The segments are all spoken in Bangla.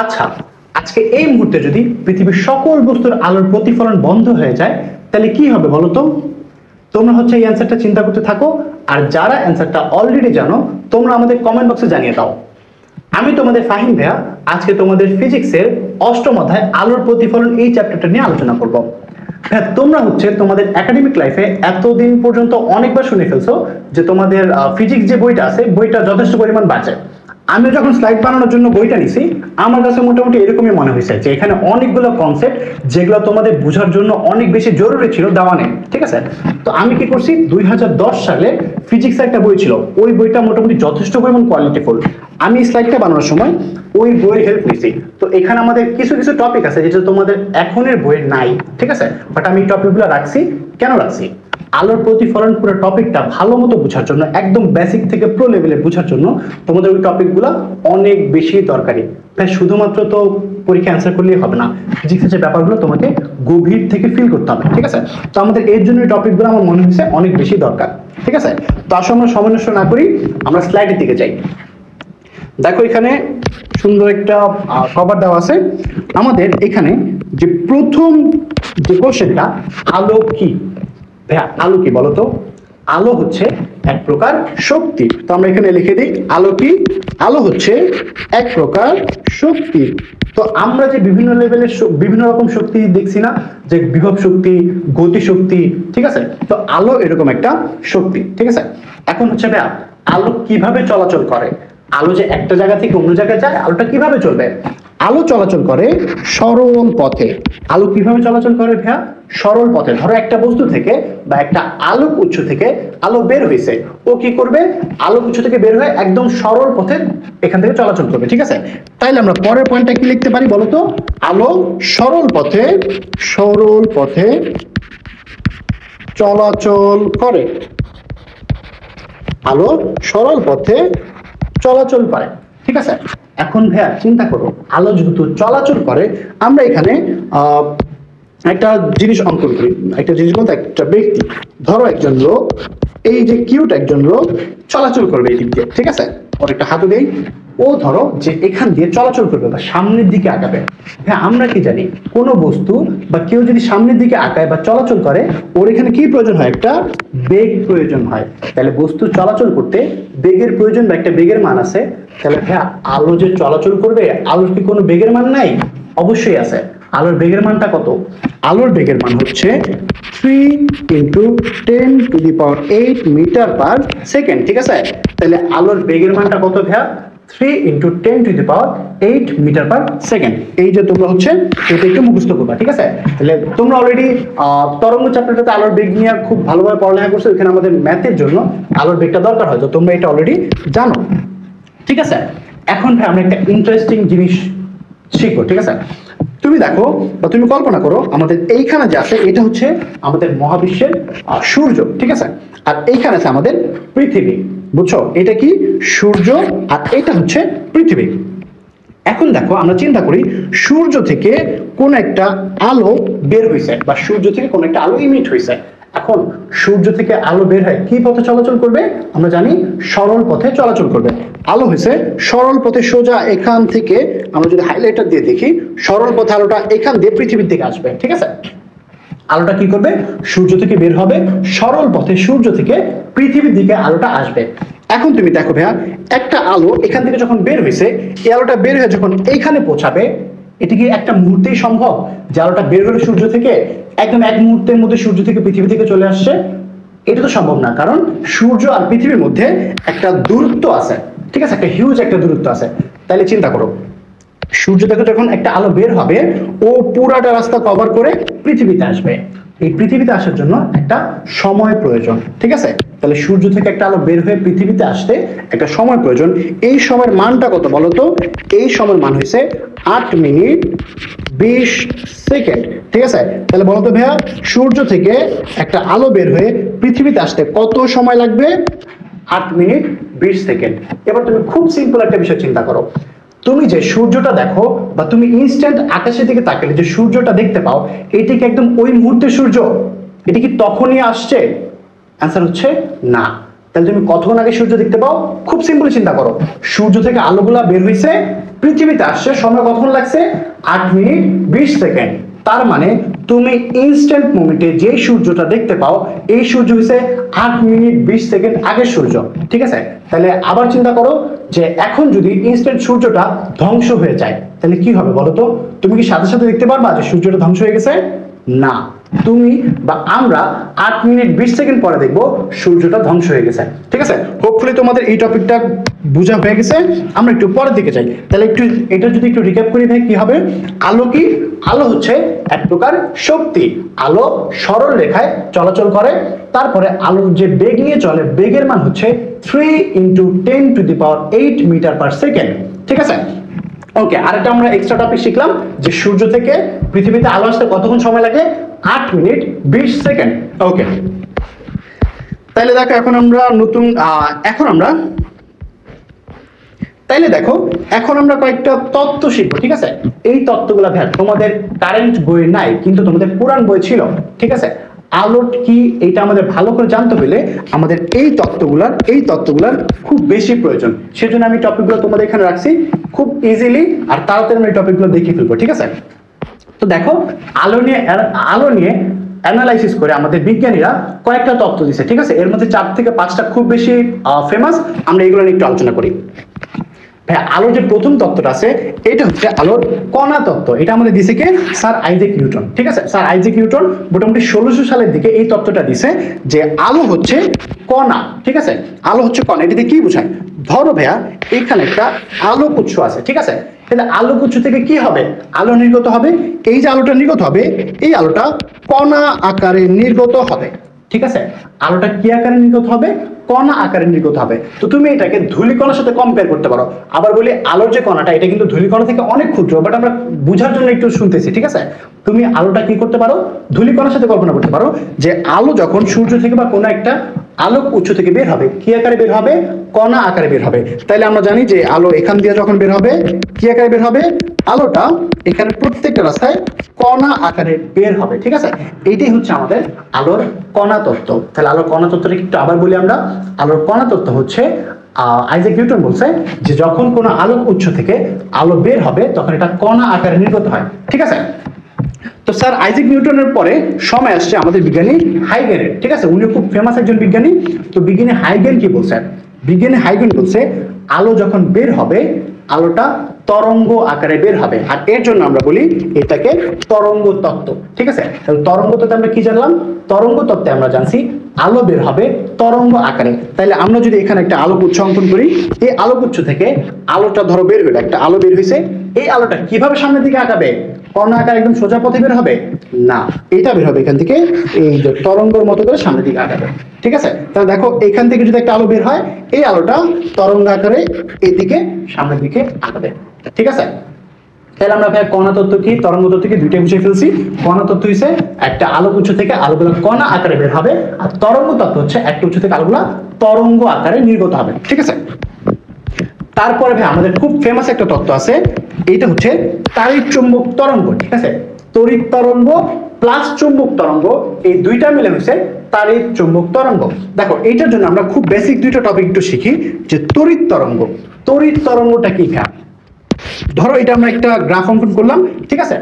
আচ্ছা, আজকে এই মুহূর্তে যদি পৃথিবীর সকল বস্তুর আলোর প্রতিফলন বন্ধ হয়ে যায় তাহলে কি হবে বলো তো? তোমরা হচ্ছে এই অ্যান্সারটা চিন্তা করতে থাকো, আর যারা অ্যান্সারটা অলরেডি জানো তোমরা আমাদের কমেন্ট বক্সে জানিয়ে দাও। আমি তোমাদের ফাহিম ভাইয়া আজকে তোমাদের ফিজিক্সের অষ্টম অধ্যায় আলোর প্রতিফলন এই চ্যাপ্টারটা নিয়ে আলোচনা করব। হ্যাঁ, তোমরা হচ্ছে তোমাদের একাডেমিক লাইফে এতদিন পর্যন্ত অনেকবার শুনে ফেলছো যে তোমাদের ফিজিক্স যে বইটা আছে বইটা যথেষ্ট পরিমাণ বাঁচে। আমি যখন স্লাইড বানানোর জন্য বইটা নিছি আমার কাছে মোটামুটি এরকমই মনে হয়েছে যে এখানে অনেকগুলো কনসেপ্ট যেগুলো তোমাদের বোঝার জন্য অনেক বেশি জরুরি ছিল দেওয়া নেই, ঠিক আছে? তো আমি কি করছি, 2010 সালে ফিজিক্সের একটা বই ছিল, ওই বইটা মোটামুটি যথেষ্ট পরিমাণ কোয়ালিটিফুল। আমি স্লাইডটা বানানোর সময় ওই বইয়ের হেল্প নিছি। তো এখানে আমাদের কিছু কিছু টপিক আছে যেটা তোমাদের এখনের বইয়ে নাই, ঠিক আছে? বাট আমি টপিকগুলো রাখছি। কেন রাখছি? আলোর প্রতিফলন পুরো টপিকটা ভালো মতো বোঝার জন্য, একদম বেসিক থেকে প্রো লেভেলে বোঝার জন্য তোমাদের ওই টপিকগুলো অনেক বেশি দরকারি। তাই শুধুমাত্র তো পরীক্ষা অ্যান্সার করলেই হবে না, ফিজিক্সের যে ব্যাপারগুলো তোমাকে গভীর থেকে ফিল করতে হবে, ঠিক আছে? তো আমাদের এর জন্য এই টপিকগুলো আমার মনে হয়েছে অনেক বেশি দরকার, ঠিক আছে? তো আসলে আমরা সময় নষ্ট না করি, আমরা স্লাইডের দিকে যাই। দেখো এখানে সুন্দর একটা কভার দেওয়া আছে। আমাদের এখানে যে প্রথম যে কোশ্চেনটা, আলো কি? ভাইয়া আলো কি বলতো? আলো হচ্ছে এক প্রকার শক্তি। তো আমরা এখানে লিখে দিই আলো কি? আলো হচ্ছে এক প্রকার শক্তি। তো আমরা যে বিভিন্ন লেভেলের বিভিন্ন রকম শক্তি দেখছি না, যে বিভব শক্তি, গতি শক্তি, ঠিক আছে? তো আলো এরকম একটা শক্তি, ঠিক আছে? এখন হচ্ছে ভাইয়া আলো কিভাবে চলাচল করে? আলো যে একটা জায়গা থেকে অন্য জায়গায় যায়, আলোটা কিভাবে চলবে? আলো চলাচল করে সরল পথে। আলো কিভাবে চলাচল করে ভাইয়া? সরল পথে। ধরো একটা বস্তু থেকে বা একটা আলোক উৎস থেকে আলো বের হয়েছে, ও কি করবে? আলোক উৎস থেকে বের হয়ে একদম সরল পথে এখান থেকে চলাচল করবে, ঠিক আছে? তাইলে আমরা পরের পয়েন্টটা কি লিখতে পারি বলতো? আলো সরল পথে চলাচল করে। আলো সরল পথে চলাচল করে, ঠিক আছে? এখন ভাইয়া চিন্তা করো, আলো যেহেতু চলাচল করে, আমরা এখানে একটা জিনিস অঙ্কন করি। একটা জিনিস বলতে একটা ব্যক্তি, ধরো একজন লোক, এই যে কিউট একজন লোক চলাচল করবে এই দিক দিয়ে, ঠিক আছে? ওর একটা হাতু দেই, ও ধরো যে এখান দিয়ে চলাচল করবে বা সামনের দিকে আগাবে। হ্যাঁ, আমরা কি জানি কোনো বস্তু বা কেউ যদি সামনের দিকে আগায় বা চলাচল করে, ওর এখানে কি প্রয়োজন হয়? একটা বেগ প্রয়োজন হয়। তাহলে বস্তু চলাচল করতে বেগের প্রয়োজন বা একটা বেগের মান আছে। তাহলে হ্যাঁ, আলো যে চলাচল করবে, আলোর কি কোনো বেগের মান নাই? অবশ্যই আছে। আলোর বেগের মানটা কত? আলোর বেগের মান হচ্ছে 3 × 10⁸ মিটার পার সেকেন্ড, ঠিক আছে? তাহলে আলোর বেগের মানটা কত ভাইয়া? 3 × 10⁸ মিটার পার সেকেন্ড। এই যে তোমরা হচ্ছে এটা একটু মুখস্থ করবা, ঠিক আছে? তাহলে তোমরা অলরেডি তরঙ্গ চ্যাপ্টারটাতে আলোর বেগ নিয়ে খুব ভালোভাবে পড়ালেখা করছো। এখানে আমাদের ম্যাথের জন্য আলোর বেগটা দরকার হয়, তো তোমরা এটা অলরেডি জানো, ঠিক আছে? এখন ভাই আমরা একটা ইন্টারেস্টিং জিনিস শিখবো, ঠিক আছে? তুমি দেখো বা তুমি কল্পনা করো, আমাদের এইখানে যে আছে এটা হচ্ছে আমাদের মহাবিশ্বের সূর্য, ঠিক আছে? আর এইখানে আছে আমাদের পৃথিবী, বুঝছো? এটা কি? সূর্য, আর এটা হচ্ছে পৃথিবী। এখন দেখো আমরা চিন্তা করি, সূর্য থেকে কোন একটা আলো বের হয়েছে বা সূর্য থেকে কোন একটা আলো ইমিট হয়েছে। এখন সূর্য থেকে আলো বের হয় কি পথে চলাচল করবে? আমরা জানি সরল পথে চলাচল করবে। আলো হয়েছে সরল পথে, সোজা এখান থেকে আমরা যদি হাইলাইটার দিয়ে দেখি, সরল পথে আলোটা এখান দিয়ে পৃথিবীর দিকে আসবে, ঠিক আছে? আলোটা কি করবে? সূর্য থেকে বের হবে, সরল পথে সূর্য থেকে পৃথিবীর দিকে আলোটা আসবে। এখন তুমি দেখো ভাইয়া, একটা আলো এখান থেকে যখন বের হয়েছে, এই আলোটা বের হয়ে যখন এইখানে পৌঁছাবে, এটা কি একটা মুহূর্তেই সম্ভব যে আলোটা বের হলো সূর্য থেকে একদম এক মুহূর্তের মধ্যে সূর্য থেকে পৃথিবী থেকে চলে আসছে? এটা তো সম্ভব না, কারণ সূর্য আর পৃথিবীর মধ্যে একটা দূরত্ব আছে, ঠিক আছে? একটা হিউজ একটা দূরত্ব আছে। তাহলে চিন্তা করো, সূর্য থেকে যখন একটা আলো বের হবে, ও পুরাটা রাস্তা কভার করে পৃথিবীতে আসবে। এই পৃথিবীতে আসার জন্য একটা সময় প্রয়োজন, ঠিক আছে? তাহলে সূর্য থেকে একটা আলো বের হয়ে পৃথিবীতে আসতে একটা সময় প্রয়োজন। এই সময়ের মানটা কত বলতো? এই সময়ের মান হয়েছে 8 মিনিট 20 সেকেন্ড, ঠিক আছে? তাহলে বলতো ভাইয়া, সূর্য থেকে একটা আলো বের হয়ে পৃথিবীতে আসতে কত সময় লাগবে? 8 মিনিট 20 সেকেন্ড। এবার তুমি খুব সিম্পল একটা বিষয় চিন্তা করো, তুমি যে সূর্যটা দেখো বা তুমি ইনস্ট্যান্ট আকাশের দিকে তাকালে যে সূর্যটা দেখতে পাও, এটি কি একদম ওই মুহূর্তে সূর্য? এটি কি তখনই আসছে? অ্যান্সার হচ্ছে না। তাহলে তুমি কতক্ষণ আগে সূর্য দেখতে পাও? খুব সিম্পল চিন্তা করো, সূর্য থেকে আলোগুলা বের হইছে, পৃথিবীতে আসছে সময় কতক্ষণ লাগছে? 8 মিনিট 20 সেকেন্ড। তার মানে তুমি ইনস্ট্যান্ট মোমেন্টে যে সূর্যটা দেখতে পাও, এই সূর্য হচ্ছে 8 মিনিট 20 সেকেন্ড আগের সূর্য, ঠিক আছে? তাহলে আবার চিন্তা করো যে এখন যদি ইনস্ট্যান্ট সূর্যটা ধ্বংস হয়ে যায় তাহলে কি হবে বলো তো? তুমি কি সাথে সাথে দেখতে পারবা যে সূর্যটা ধ্বংস হয়ে গেছে? না, তুমি বা আমরা 8 মিনিট 20 সেকেন্ড পরে দেখবো সূর্যটা ধ্বংস হয়ে গেছে, ঠিক আছে? হোপফুলি তোমাদের এই টপিকটা বোঝা হয়ে গেছে। আমরা একটু পরের দিকে যাই। তাহলে একটু এটা যদি একটু রিক্যাপ করি ভাই, কি হবে? আলো কি? আলো হচ্ছে এক প্রকার শক্তি। আলো সরল রেখায় চলাচল করে, তারপরে আলোর যে বেগ নিয়ে চলে, বেগের মান হচ্ছে 3 × 10⁸ মিটার পার সেকেন্ড, ঠিক আছে? ওকে, আরেকটা আমরা এক্সট্রা টপিক শিখলাম যে সূর্য থেকে পৃথিবীতে আলো আসতে কতক্ষণ সময় লাগে? 8 মিনিট 20 সেকেন্ড। ওকে, তাইলে দেখো এখন আমরা এখন আমরা কয়েকটা তত্ত্ব শিখবো, ঠিক আছে? এই তত্ত্বগুলো ভাই তোমাদের কারেন্ট বই নাই, কিন্তু তোমাদের পুরান বই ছিল, ঠিক আছে? আলো কি এটা আমাদের ভালো করে জানতে হলে আমাদের এই তত্ত্বগুলার খুব বেশি প্রয়োজন। সেজন্য আমি টপিকগুলো তোমাদের এখানে রাখছি, খুব ইজিলি আর তাড়াতাড়ি আমি টপিকগুলো দেখে ফেলবো, ঠিক আছে? তো দেখো, আলো নিয়ে অ্যানালাইসিস করে আমাদের বিজ্ঞানীরা কয়েকটা তত্ত্ব দিছে, ঠিক আছে? এর মধ্যে 4 থেকে 5টা খুব বেশি ফেমাস। আমরা এগুলো নিয়ে একটু আলোচনা করি। ভাই, আলোর যে প্রথম তত্ত্বটা আছে এটা হচ্ছে আলোর কণা তত্ত্ব। এটা আমাদের দিছে কে? স্যার আইজ্যাক নিউটন, ঠিক আছে? স্যার আইজ্যাক নিউটন মোটামুটি 1600 সালের দিকে এই তত্ত্বটা দিছে যে আলো হচ্ছে কণা, ঠিক আছে? আলো হচ্ছে কণা। এটাতে কি বোঝায়? ধরো ভাইয়া এখানে একটা আলোক উৎস আছে, ঠিক আছে? তাহলে আলোক উৎস থেকে কি হবে? আলো নির্গত হবে। এই যে আলোটা নির্গত হবে, এই আলোটা কণা আকারে নির্গত হবে, ঠিক আছে? আলোটা কি আকারে নির্গত হবে? কণা আকারে নির্গত হবে। তো তুমি এটাকে ধূলিকণার সাথে কম্পেয়ার করতে পারো। আবার বলি, আলোর যে কণাটা এটা কিন্তু ধূলিকণা থেকে অনেক ক্ষুদ্র, বাট আমরা বোঝার জন্য একটু শুনতেছি, ঠিক আছে? তুমি আলোটা কি করতে পারো? ধূলিকণার সাথে কল্পনা করতে পারো যে আলো যখন সূর্য থেকে বা কোনো একটা আলোক উৎস থেকে বের হবে, কি আকারে বের হবে? কণা আকারে বের হবে। তাইলে আমরা জানি যে আলো এখান দিয়ে যখন বের হবে কি আকারে বের হবে? আলোটা এখানে প্রত্যেকটা রাস্তায় কণা আকারে বের হবে, ঠিক আছে? এইটাই হচ্ছে আমাদের আলোর কণা তত্ত্ব। তাহলে আলোর কণা তত্ত্বটা একটু আবার বলি আমরা। আলোর কণা তত্ত্ব হচ্ছে আইজ্যাক নিউটন বলছে যে যখন কোনো আলোক উৎস থেকে আলো বের হবে তখন এটা কণা আকারে নির্গত হয়, ঠিক আছে? তো স্যার আইজ্যাক নিউটনের পরে সময় আসছে আমাদের বিজ্ঞানী হাইগেনের, ঠিক আছে? উনি খুব ফেমাস একজন বিজ্ঞানী। তো বিজ্ঞানী হাইগেন কি বলছে? বিজ্ঞানী হাইগেন বলছে আলো যখন বের হবে আলোটা তরঙ্গ আকারে বের হবে, আর এর জন্য আমরা বলি এটাকে তরঙ্গ তত্ত্ব, ঠিক আছে? তাহলে তরঙ্গ তত্ত্বে আমরা কি জানলাম? তরঙ্গ তত্ত্বে আমরা জানছি আলো বের হবে তরঙ্গ আকারে। তাহলে আমরা যদি এখানে একটা আলোক উৎস অঙ্কন করি, এই আলোক উৎস থেকে আলোটা ধরো বের হলো, একটা আলো বের হয়েছে, এই আলোটা কিভাবে সামনের দিকে আঁকাবে? কণা আকার একদম সোজা পথে বের হবে না, এটা বের হবে এখান থেকে এই যে তরঙ্গের মতো করে সামনের দিকে আঁকাবে, ঠিক আছে? তাহলে দেখো এখান থেকে যদি একটা আলো বের হয়, এই আলোটা তরঙ্গ আকারে এদিকে সামনের দিকে আঁকাবে, ঠিক আছে? তাহলে আমরা ভাই কণা তত্ত্ব কি তরঙ্গ তত্ত্ব কি দুইটাই বুঝে ফেলছি। কণা তত্ত্ব হচ্ছে একটা আলোক উৎস থেকে আলোগুলো কণা আকারে বের হবে, আর তরঙ্গ তত্ত্ব হচ্ছে একটা উৎস থেকে আলোগুলো তরঙ্গ আকারে নির্গত হবে, ঠিক আছে? তারপরে ভাই আমাদের খুব ফেমাস একটা তত্ত্ব আছে, এইটা হচ্ছে তাড়িৎ চুম্বক তরঙ্গ, ঠিক আছে? তড়িৎ তরঙ্গ প্লাস চুম্বক তরঙ্গ, এই দুইটা মিলে হচ্ছে তাড়িৎ চুম্বক তরঙ্গ। দেখো এইটার জন্য আমরা খুব বেসিক দুইটা টপিক একটু শিখি যে তড়িৎ তরঙ্গ। তড়িৎ তরঙ্গটা কি ভাই? ধরো এটা আমরা একটা গ্রাফ অঙ্কন করলাম, ঠিক আছে?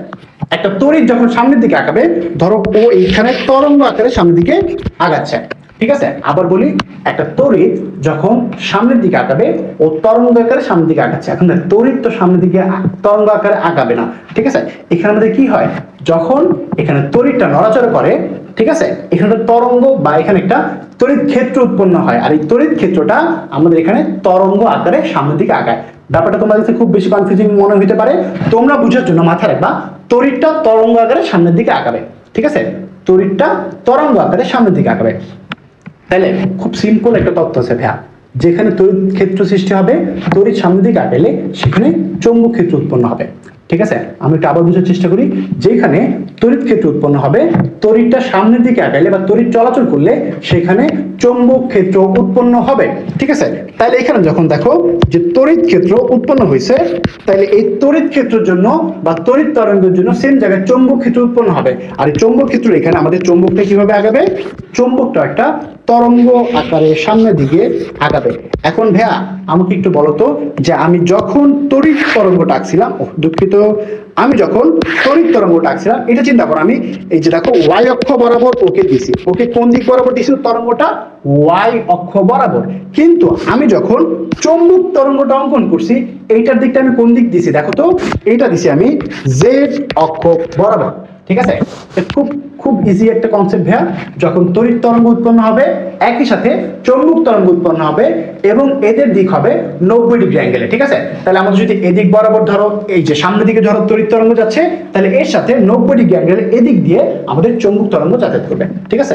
একটা তড়িৎ যখন সামনের দিকে আঁকাবে, ধরো ও এইখানে তরঙ্গ আকারে সামনের দিকে আগাচ্ছে, ঠিক আছে? আবার বলি, একটা তড়িৎ যখন সামনের দিকে আঁকাবে ও তরঙ্গ আকারে সামনের দিকে আগাচ্ছে। এখন তড়িৎ তো সামনের দিকে তরঙ্গ আকারে আঁকাবে না, ঠিক আছে? এখানে আমাদের কি হয়? যখন এখানে তড়িৎটা নড়াচড়া করে, ঠিক আছে, এখানে তরঙ্গ বা এখানে একটা তড়িৎ ক্ষেত্র উৎপন্ন হয়, আর এই তড়িৎ ক্ষেত্রটা আমাদের এখানে তরঙ্গ আকারে সামনের দিকে আগায়। ব্যাপারটা তোমাদের কাছে খুব বেশি কনফিউজিং মনে হতে পারে, তোমরা বুঝার জন্য মাথায় রাখবা তড়িৎটা তরঙ্গ আকারে সামনের দিকে আগাবে, ঠিক আছে? তড়িৎটা তরঙ্গ আকারে সামনের দিকে আগাবে। তাহলে খুব সিম্পল একটা তত্ত্ব আছে ভাইয়া, যেখানে তড়িৎ ক্ষেত্র সৃষ্টি হবে, তড়িৎ সামনের দিকে আগালে সেখানে চৌম্বক ক্ষেত্র উৎপন্ন হবে, ঠিক আছে? আমি একটু আবার বোঝার চেষ্টা করি। যেখানে তড়িৎ ক্ষেত্র উৎপন্ন হবে, তড়িৎটা সামনের দিকে আগালে বা তড়িৎ চলাচল করলে সেখানে চৌম্বক ক্ষেত্র উৎপন্ন হবে, ঠিক আছে? তাহলে এখানে যখন দেখো যে তড়িৎ ক্ষেত্র উৎপন্ন হয়েছে, তাহলে এই তড়িৎ ক্ষেত্রের জন্য বা তড়িৎ তরঙ্গের জন্য সেম জায়গায় চৌম্বক ক্ষেত্র উৎপন্ন হবে। আর এই চৌম্বক ক্ষেত্র এখানে আমাদের চৌম্বকটা কিভাবে আগাবে? চৌম্বকটা একটা তরঙ্গ আকারে সামনের দিকে আগাবে। এখন ভাইয়া আমাকে একটু বলো তো যে আমি যখন তড়িৎ তরঙ্গটা আঁকছিলাম, দুঃখিত, আমি যখন তড়িৎ তরঙ্গটা আঁকছিলাম, এটা চিন্তা করো, আমি এই যে দেখো ওয়াই অক্ষ বরাবর ওকে দিছি, ওকে কোন দিক বরাবর দিছি তরঙ্গটা? ওয়াই অক্ষ বরাবর। কিন্তু আমি যখন চৌম্বক তরঙ্গটা অঙ্কন করছি এইটার দিকটা আমি কোন দিক দিছি দেখো তো, এইটা দিছি আমি জেড অক্ষ বরাবর। ঠিক আছে, খুব খুব ইজি একটা কনসেপ্ট ভাইয়া। যখন তড়িৎ তরঙ্গ উৎপন্ন হবে একই সাথে চৌম্বক তরঙ্গ উৎপন্ন হবে এবং এদের দিক হবে 90 ডিগ্রি অ্যাঙ্গেলে। ঠিক আছে, তাহলে আমাদের যদি এদিক বরাবর ধরো, এই যে সামনের দিকে ধরো তড়িৎ তরঙ্গ যাচ্ছে, তাহলে এর সাথে 90 ডিগ্রি অ্যাঙ্গেলে এদিক দিয়ে আমাদের চৌম্বক তরঙ্গ যাতায়াত করবে। ঠিক আছে,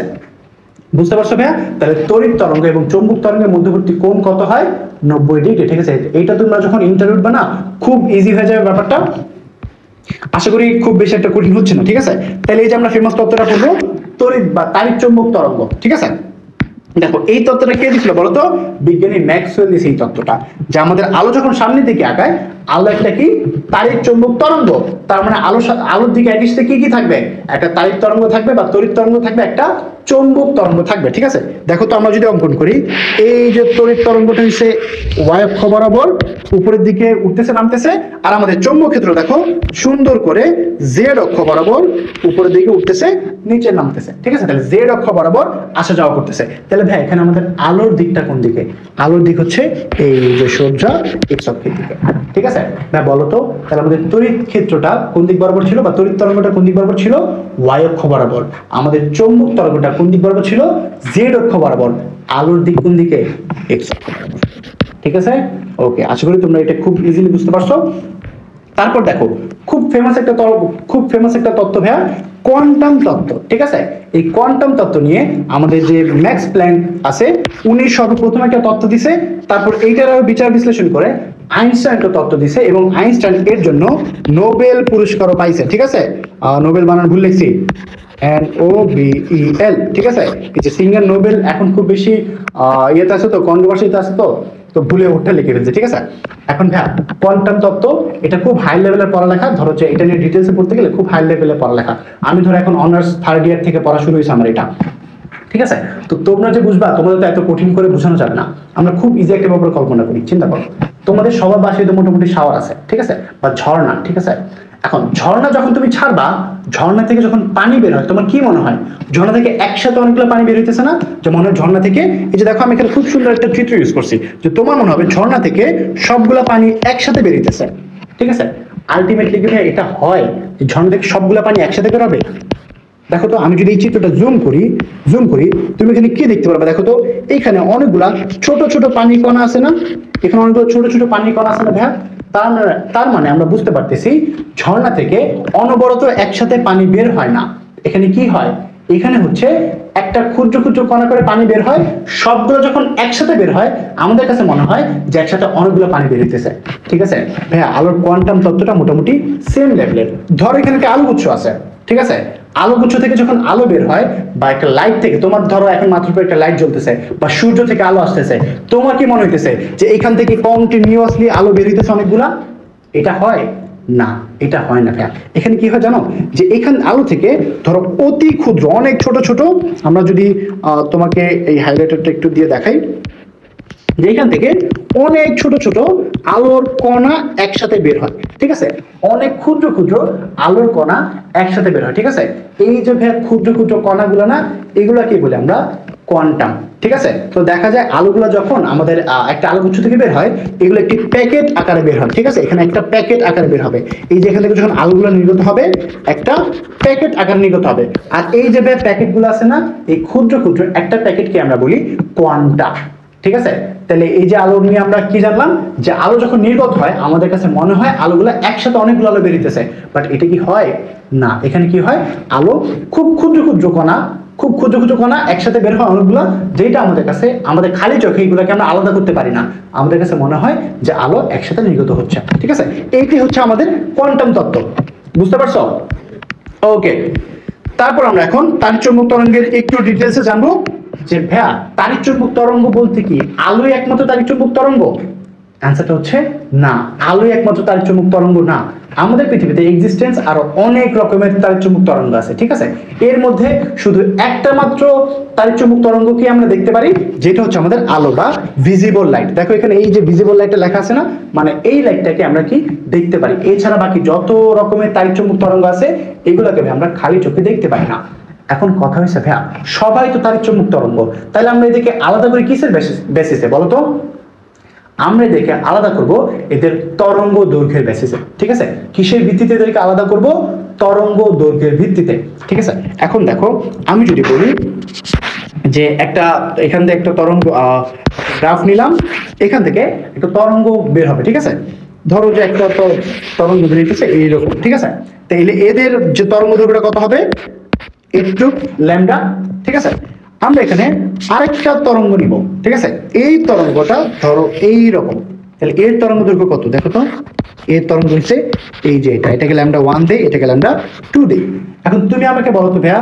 বুঝতে পারছো ভাইয়া? তাহলে তড়িৎ তরঙ্গ এবং চৌম্বক তরঙ্গের মধ্যবর্তী কোণ কত হয়? 90 ডিগ্রি। ঠিক আছে, এইটা তোমরা যখন ইন্টারভিউ উঠবে না খুব ইজি হয়ে যাবে ব্যাপারটা। আশা করি খুব বেশি একটা কঠিন হচ্ছে না। ঠিক আছে, তাহলে এই যে আমরা ফেমাস তত্ত্বটা পড়বো, তড়িৎ বা তাড়িৎ চৌম্বক তরঙ্গ। ঠিক আছে, দেখো এই তত্ত্বটা কে দিছিল বলতো? বিজ্ঞানী ম্যাক্সওয়েল দিয়েছে এই তত্ত্বটা, যে আমাদের আলো যখন সামনের দিকে আগায়, আলো একটা কি তাড়িৎ চৌম্বক তরঙ্গ। তার মানে আলোর দিকে একই সাথে কি কি থাকবে? একটা তাড়িৎ তরঙ্গ থাকবে বা তড়িৎ তরঙ্গ থাকবে, একটা চৌম্বক তরঙ্গ থাকবে। ঠিক আছে, দেখো তো আমরা যদি অঙ্কন করি, এই যে তড়িৎ তরঙ্গটা হচ্ছে ওয়াই অক্ষ বরাবর উপরের দিকে উঠতেছে নামতেছে, আর আমাদের চৌম্বক ক্ষেত্র দেখো সুন্দর করে জেড অক্ষ বরাবর উপরের দিকে উঠতেছে নিচে নামতেছে। ঠিক আছে, তাহলে জেড অক্ষ বরাবর আসা যাওয়া করতেছে। তাহলে ভাই এখানে আমাদের আলোর দিকটা কোন দিকে? আলোর দিক হচ্ছে এই যে সোজা এক্স অক্ষের দিকে। ঠিক আছে ভাই, বলো তো তাহলে আমাদের তড়িৎ ক্ষেত্রটা কোন দিক বরাবর ছিল বা তড়িৎ তরঙ্গটা কোন দিক বরাবর ছিল? ওয়াই অক্ষ বরাবর। আমাদের চৌম্বক তরঙ্গটা কোন দিক বরাবর ছিল? জেড অক্ষ বরাবর। আলোর দিক কোন দিকে? এক্স অক্ষ বরাবর। ঠিক আছে, ওকে, আশা করি তোমরা এটা খুব ইজিলি বুঝতে পারছো। তারপর দেখো খুব ফেমাস একটা তত্ত্ব ভাইয়া, কোয়ান্টাম তত্ত্ব। ঠিক আছে, এই কোয়ান্টাম তত্ত্ব নিয়ে আমাদের যে ম্যাক্স প্ল্যাঙ্ক আছে উনি সর্বপ্রথম একটা তত্ত্ব দিছে, তারপর এইটার বিচার বিশ্লেষণ করে আইনস্টাইন একটা তত্ত্ব দিছে এবং আইনস্টাইন এর জন্য নোবেল পুরস্কারও পাইছে। ঠিক আছে, নোবেল বানান ভুল লিখছি, NOBEL। ঠিক আছে, এই যে সিঙ্গার নোবেল এখন খুব বেশি ইয়েতে আছে তো, কন্ট্রোভার্সিতে আছে তো ভুলে ওটা লিখে ফেলছে। ঠিক আছে, এখন ভাই কোয়ান্টাম তত্ত্ব এটা খুব হাই লেভেলের পড়ালেখা। ধরো যে এটা নিয়ে ডিটেলসে পড়তে গেলে খুব হাই লেভেলের পড়ালেখা। আমি ধরো এখন অনার্স 3rd ইয়ার থেকে পড়া শুরু হয়েছে আমার এটা। ঠিক আছে, তো তোমরা যে বুঝবা, তোমাদের তো এত কঠিন করে বোঝানো যাবে না, আমরা খুব ইজি একটা ব্যাপার কল্পনা করি। চিন্তা করো তোমাদের সবার বাসায় তো মোটামুটি শাওয়ার আছে, ঠিক আছে, বা ঝর্ণা। ঠিক আছে, এখন ঝর্ণা যখন তুমি ছাড়বা, ঝর্ণা থেকে যখন পানি বের হয়, তোমার কি মনে হয়? ঝর্ণা থেকে একসাথে অনেকগুলো পানি বের হইতেছে না? যে মনে হয় ঝর্ণা থেকে, এই যে দেখো আমি এখানে খুব সুন্দর একটা চিত্র ইউজ করছি, যে তোমার মনে হবে ঝর্ণা থেকে সবগুলা পানি একসাথে বের হইতেছে। ঠিক আছে, আলটিমেটলি কি এটা হয় যে ঝর্ণা থেকে সবগুলা পানি একসাথে বের হবে? দেখো তো আমি যদি এই চিত্রটা জুম করি, তুমি এখানে কি দেখতে পারবে? দেখো তো এইখানে অনেকগুলা ছোট ছোট পানি কণা আছে না? এখানে অনেকগুলো ছোট ছোট পানি কণা আছে না ভাইয়া? তার মানে আমরা বুঝতে পারতেছি ঝর্ণা থেকে অনবরত একসাথে পানি বের হয় না। এখানে কি হয়? এখানে হচ্ছে একটা ক্ষুদ্র ক্ষুদ্র কণা করে পানি বের হয়, সবগুলো যখন একসাথে বের হয় আমাদের কাছে মনে হয় যে একসাথে অনেকগুলো পানি বের হইতেছে। ঠিক আছে ভাইয়া, আলোর কোয়ান্টাম তত্ত্বটা মোটামুটি সেম লেভেলের। ধরো এখানে একটা আলোগুচ্ছ আছে, ঠিক আছে, আলোগুচ্ছ থেকে যখন আলো বের হয় বা একটা লাইট থেকে, তোমার ধরো এখন মাত্র একটা লাইট জ্বলতেছে বা সূর্য থেকে আলো আসতেছে, তোমার কি মনে হইতেছে যে এখান থেকে কন্টিনিউয়াসলি আলো বের হইতেছে অনেকগুলা? এটা হয় না, এটা হয় না ভাইয়া। এখানে কি হয় জানো? যে এখান আলো থেকে ধরো অতি ক্ষুদ্র অনেক ছোট ছোট, আমরা যদি তোমাকে এই হাইলাইটারটা একটু দিয়ে দেখাই, যে এখান থেকে অনেক ছোট ছোট আলোর কণা একসাথে বের হয়। ঠিক আছে, অনেক ক্ষুদ্র ক্ষুদ্র আলোর কণা একসাথে বের হয়। ঠিক আছে, এই যে ভাইয়া ক্ষুদ্র ক্ষুদ্র কণাগুলো না, এগুলা কি বলে আমরা? কোয়ান্টাম। ঠিক আছে, তো দেখা যায় আলোগুলো যখন আমাদের একটা আলোগুচ্ছ থেকে বের হয়, এগুলো একটি প্যাকেট আকারে বের হয়। ঠিক আছে, এখানে একটা প্যাকেট আকারে বের হবে। এই যে এখান থেকে যখন আলোগুলো নির্গত হবে, একটা প্যাকেট আকারে নির্গত হবে। আর এই যে প্যাকেটগুলো আছে না, এই ক্ষুদ্র ক্ষুদ্র একটা প্যাকেটকে আমরা বলি কোয়ান্টাম। ঠিক আছে, তাহলে এই যে আলো নিয়ে আমরা কি জানলাম? যে আলো যখন নির্গত হয় আমাদের কাছে মনে হয় আলোগুলো একসাথে অনেকগুলো আলো বেরিয়েছে, বাট এটা কি হয়? না, এখানে কি হয়? আলো খুব ক্ষুদ্র ক্ষুদ্র কণা একসাথে বের হয় অনেকগুলো, যেটা আমাদের কাছে, আমাদের খালি চোখে এগুলোকে আমরা আলাদা করতে পারি না। আমাদের কাছে মনে হয় যে আলো একসাথে নির্গত হচ্ছে। ঠিক আছে, এইটি হচ্ছে আমাদের কোয়ান্টাম তত্ত্ব। বুঝতে পারছো? ওকে, তারপর আমরা এখন তাড়িৎ-চৌম্বক তরঙ্গের একটু ডিটেলসে জানবো। যে ভাইয়া তাড়িৎ-চৌম্বক তরঙ্গ বলতে কি আলোই একমাত্র তাড়িৎ-চৌম্বক তরঙ্গ? অ্যান্সারটা হচ্ছে না, আলোই একমাত্র তাড়িৎ-চৌম্বক তরঙ্গ না। আমাদের পৃথিবীতে এক্সিস্টেন্স আরো অনেক রকমের তাড়িৎ-চুম্বক তরঙ্গ আছে, ঠিক আছে। এর মধ্যে শুধু একটা মাত্র তাড়িৎ-চুম্বক তরঙ্গ কি আমরা দেখতে পারি, যেটা হচ্ছে আমাদের আলো বা ভিজিবল লাইট। দেখো এখানে এই যে ভিজিবল লাইটটা লেখা আছে না, মানে এই লাইটটাকে আমরা কি দেখতে পারি। এছাড়া বাকি যত রকমের তাড়িৎ-চুম্বক তরঙ্গ আছে এগুলোকে আমরা খালি চোখে দেখতে পাই না। এখন কথা হয়েছে ভাইয়া, সবাই তো তাড়িৎ-চুম্বক তরঙ্গ, তাহলে আমরা এদেরকে আলাদা করে কিসের বেসিসে বলো তো? আমরা এদেরকে আলাদা করব এদের তরঙ্গ দৈর্ঘ্যের বেসিসে, ঠিক আছে। কিসের ভিত্তিতে এদেরকে আলাদা করব? তরঙ্গ দৈর্ঘ্যের ভিত্তিতে, ঠিক আছে। এখন দেখো আমি যদি বলি যে এখান থেকে একটা তরঙ্গ গ্রাফ নিলাম, এখান থেকে একটা তরঙ্গ বের হবে, ঠিক আছে। ধরো যে একটা তরঙ্গ বেরিয়েছে এইরকম, ঠিক আছে। তাইলে এদের যে তরঙ্গ দৈর্ঘ্যটা কত হবে? একটু ল্যামডা, ঠিক আছে। আমরা এখানে আরেকটা তরঙ্গ নিব, ঠিক আছে। এই তরঙ্গটা ধরো এইরকম, তাহলে এর তরঙ্গ দৈর্ঘ্য কত দেখো তো? এর তরঙ্গ হচ্ছে এই যে এটাকে ল্যামডা 1 দেই, এটাকে ল্যামডা 2 দেই। এখন তুমি আমাকে বলো তো ভাইয়া,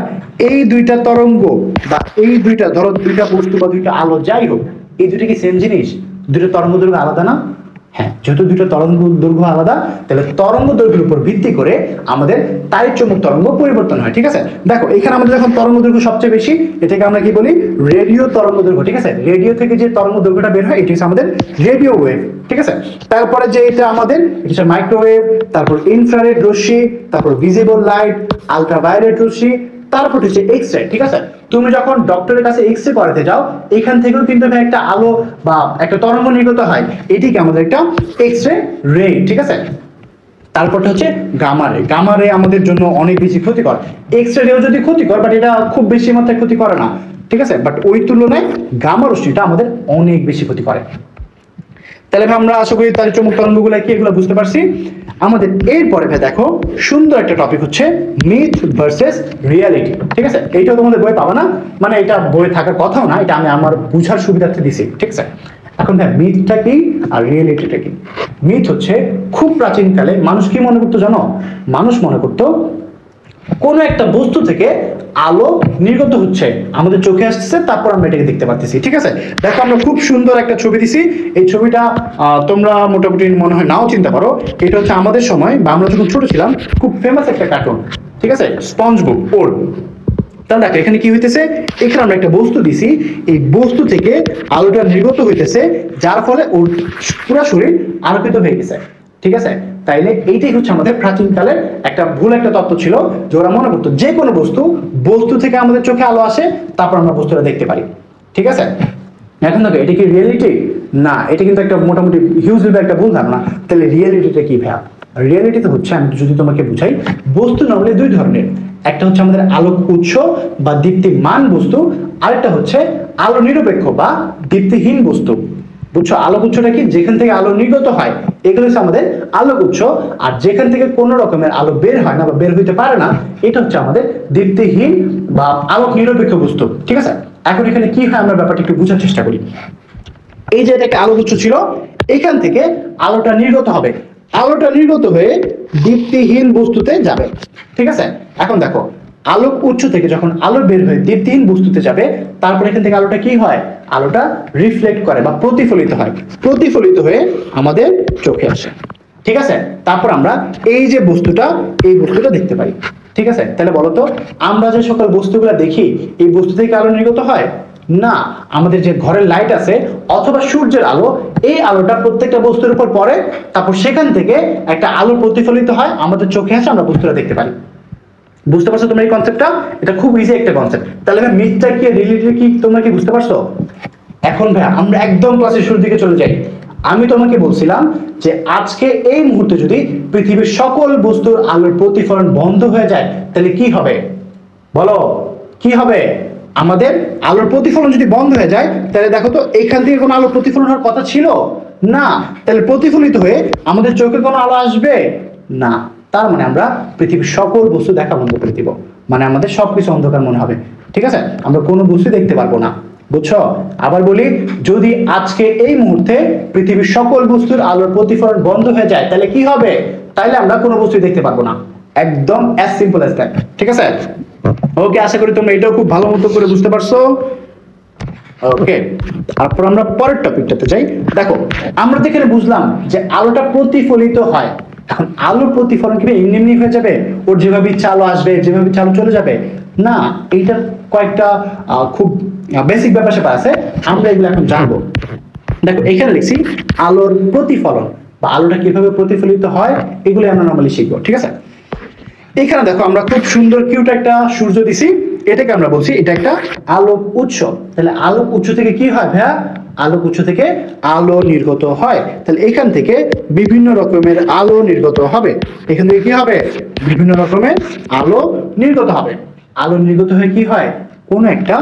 এই দুইটা তরঙ্গ বা এই দুইটা ধরো দুইটা বস্তু বা দুইটা আলো যাই হোক, এই দুইটা কি সেম জিনিস? দুইটা তরঙ্গ দৈর্ঘ্য আলাদা না? হ্যাঁ, যেহেতু দুটো তরঙ্গ দৈর্ঘ্য আলাদা, তাহলে তরঙ্গ দৈর্ঘ্যের উপর ভিত্তি করে আমাদের তাড়িৎ-চুম্বক তরঙ্গ পরিবর্তন হয়, ঠিক আছে। দেখো এখানে আমাদের যখন তরঙ্গ দৈর্ঘ্য সবচেয়ে বেশি, এটাকে আমরা কি বলি? রেডিও তরঙ্গ দৈর্ঘ্য, ঠিক আছে। রেডিও থেকে যে তরঙ্গ দৈর্ঘ্যটা বের হয় এটি হচ্ছে আমাদের রেডিও ওয়েভ, ঠিক আছে। তারপরে যে এটা আমাদের এটা মাইক্রোওয়েভ, তারপর ইনফ্রারেড রশ্মি, তারপর ভিজিবল লাইট, আলট্রাভায়োলেট রশ্মি, তারপর হচ্ছে এক্স রে, ঠিক আছে। তুমি যখন ডক্টরের কাছে এক্স রে করাতে যাও, এখান থেকেও কিন্তু একটা আলো বা একটা তরঙ্গ নির্গত হয়, এটিকে আমাদের একটা এক্স রে, ঠিক আছে। তারপরটা হচ্ছে গামা রে। গামা রে আমাদের জন্য অনেক বেশি ক্ষতিকর। এক্স রেও যদি ক্ষতিকর, বাট এটা খুব বেশি মাত্রায় ক্ষতি করে না, ঠিক আছে। বাট ওই তুলনায় গামা রশ্মিটা আমাদের অনেক বেশি ক্ষতি করে। তাহলে আমরা আশা করি তাড়িৎ-চুম্বক তরঙ্গগুলো কি এগুলো বুঝতে পারছি। আমাদের এরপরে দেখো সুন্দর একটা টপিক হচ্ছে মিথ ভার্সেস রিয়ালিটি, ঠিক আছে। এইটাও তোমাদের বই পাবা না, মানে এটা বই থাকার কথাও না, এটা আমি আমার বুঝার সুবিধার্থে দিছি, ঠিক আছে। এখন মিথটা কি আর রিয়েলিটিটা কি? মিথ হচ্ছে খুব প্রাচীনকালে মানুষ কি মনে করতো জানো? মানুষ মনে করতো কোন একটা বস্তু থেকে আলো নির্গত হচ্ছে, আমাদের চোখে আসছে, তারপর আমরা এটাকে দেখতে পাচ্ছি, ঠিক আছে। দেখো আমরা খুব সুন্দর একটা ছবি দিছি, এই ছবিটা তোমরা মোটামুটি মনে হয় নাও চিনতে পারো। এটা হচ্ছে আমাদের সময় বা আমরা যখন ছোট ছিলাম খুব ফেমাস একটা কার্টুন, ঠিক আছে, স্পঞ্জবব ওর। তাহলে দেখো এখানে কি হইতেছে, এখানে আমরা একটা বস্তু দিছি, এই বস্তু থেকে আলোটা নির্গত হইতেছে, যার ফলে ওর পুরো শরীর আলোকিত হয়ে গেছে, ঠিক আছে। তাইলে এইটাই হচ্ছে আমাদের প্রাচীনকালের একটা ভুল একটা তত্ত্ব ছিল, যে ওরা মনে করতো যে কোনো বস্তু থেকে আমাদের চোখে আলো আসে, তারপর আমরা বস্তুটা দেখতে পারি, ঠিক আছে। এখন দেখো এটা কি রিয়েলিটি? না, এটা কিন্তু একটা মোটামুটি হিউজ একটা ভুল ধারণা। তাহলে রিয়েলিটিটা কি ভাইয়া? রিয়েলিটিতে হচ্ছে, আমি যদি তোমাকে বুঝাই, বস্তু নরমালি দুই ধরনের। একটা হচ্ছে আমাদের আলোক উৎস বা দীপ্তিমান বস্তু, আরেকটা হচ্ছে আলো নিরপেক্ষ বা দীপ্তিহীন বস্তু। বুঝছো, আলোক উৎসটা কি? যেখান থেকে আলো নির্গত হয় এগুলো হচ্ছে আমাদের আলোক উৎস, আর যেখান থেকে কোনো রকমের আলো বের হয় না বা বের হইতে পারে না, এটা হচ্ছে আমাদের দীপ্তিহীন বা আলোক নিরপেক্ষ বস্তু, ঠিক আছে। এখন এখানে কি হয় আমরা ব্যাপারটা একটু বোঝার চেষ্টা করি। এই যে একটা আলোক উৎস ছিল, এখান থেকে আলোটা নির্গত হবে, আলোটা নির্গত হয়ে দীপ্তিহীন বস্তুতে যাবে, ঠিক আছে। এখন দেখো আলোক উৎস থেকে যখন আলো বের হয়ে দীপ্তিহীন বস্তুতে যাবে, তারপর এখান থেকে আলোটা কি হয়? আলোটা রিফ্লেক্ট করে বা প্রতিফলিত হয়, প্রতিফলিত হয়ে আমাদের চোখে আসে, ঠিক আছে। তারপর আমরা এই যে বস্তুটা, এই বস্তুটা দেখতে পাই, ঠিক আছে। তাহলে বলো তো, আমরা যে সকল বস্তুগুলো দেখি, এই বস্তু থেকে আলো নির্গত হয় না। আমাদের যে ঘরের লাইট আছে অথবা সূর্যের আলো, এই আলোটা প্রত্যেকটা বস্তুর উপর পড়ে, তারপর সেখান থেকে একটা আলো প্রতিফলিত হয়, আমাদের চোখে আসে, আমরা বস্তুটা দেখতে পারি। বুঝতে পারছো তোমরা এই কনসেপ্টটা? এটা খুব ইজি একটা কনসেপ্ট। তাহলে মিথটা কি রিয়েলিটি কি তোমরা কি বুঝতে পারছো? এখন ভাই আমরা একদম ক্লাসের শুরুর দিকে চলে যাই। আমি তোমাকে বলছিলাম যে আজকে এই মুহূর্তে যদি পৃথিবীর সকল বস্তুর আলোর প্রতিফলন বন্ধ হয়ে যায়, তাহলে কি হবে বলো? কি হবে? আমাদের আলোর প্রতিফলন যদি বন্ধ হয়ে যায়, তাহলে দেখো তো এখান থেকে কোনো আলো প্রতিফলন হওয়ার কথা ছিল না, তাহলে প্রতিফলিত হয়ে আমাদের চোখে কোনো আলো আসবে না। তার মানে আমরা পৃথিবীর সকল বস্তু দেখা বন্ধ করে দিব, মানে আমাদের সবকিছু অন্ধকার মনে হবে, ঠিক আছে। আমরা কোনো বস্তু দেখতে পারবো না, বুঝছো? আবার বলি, যদি আজকে এই মুহূর্তে পৃথিবীর সকল বস্তুর আলোর প্রতিফলন বন্ধ হয়ে যায়, তাহলে কি হবে? তাইলে আমরা কোনো বস্তু দেখতে পারবো না, একদম অ্যাজ সিম্পল অ্যাজ দ্যাট, ঠিক আছে। ওকে, আশা করি তোমরা এটাও খুব ভালো মতো করে বুঝতে পারছো। ওকে, তারপর আমরা পরের টপিকটাতে যাই। দেখো আমরা তো এখানে বুঝলাম যে আলোটা প্রতিফলিত হয়, এখন আলোর প্রতিফলন কি এমনি এমনি হয়ে যাবে, ওর যেভাবে ইচ্ছা আলো আসবে যেভাবে ইচ্ছা আলো চলে যাবে? না, এইটার কয়েকটা খুব বেসিক ব্যাপার স্যাপার আছে, আমরা এগুলো এখন জানবো। দেখো এখানে লিখছি আলোর প্রতিফলন বা আলোটা কিভাবে প্রতিফলিত হয়, এগুলো আমরা নরমালি শিখবো, ঠিক আছে? এখানে দেখো আমরা খুব সুন্দর কিউট একটা সূর্য দিছি, এটাকে আমরা বলছি এটা একটা আলোক উৎস। তাহলে আলোক উৎস থেকে কি হয় ভাইয়া? আলোক উৎস থেকে আলো নির্গত হয়। তাহলে এখান থেকে বিভিন্ন রকমের আলো নির্গত হবে। এখান থেকে কি হবে? বিভিন্ন রকমের আলো নির্গত হবে। আলো নির্গত হয়ে কি হয়? কোনো একটা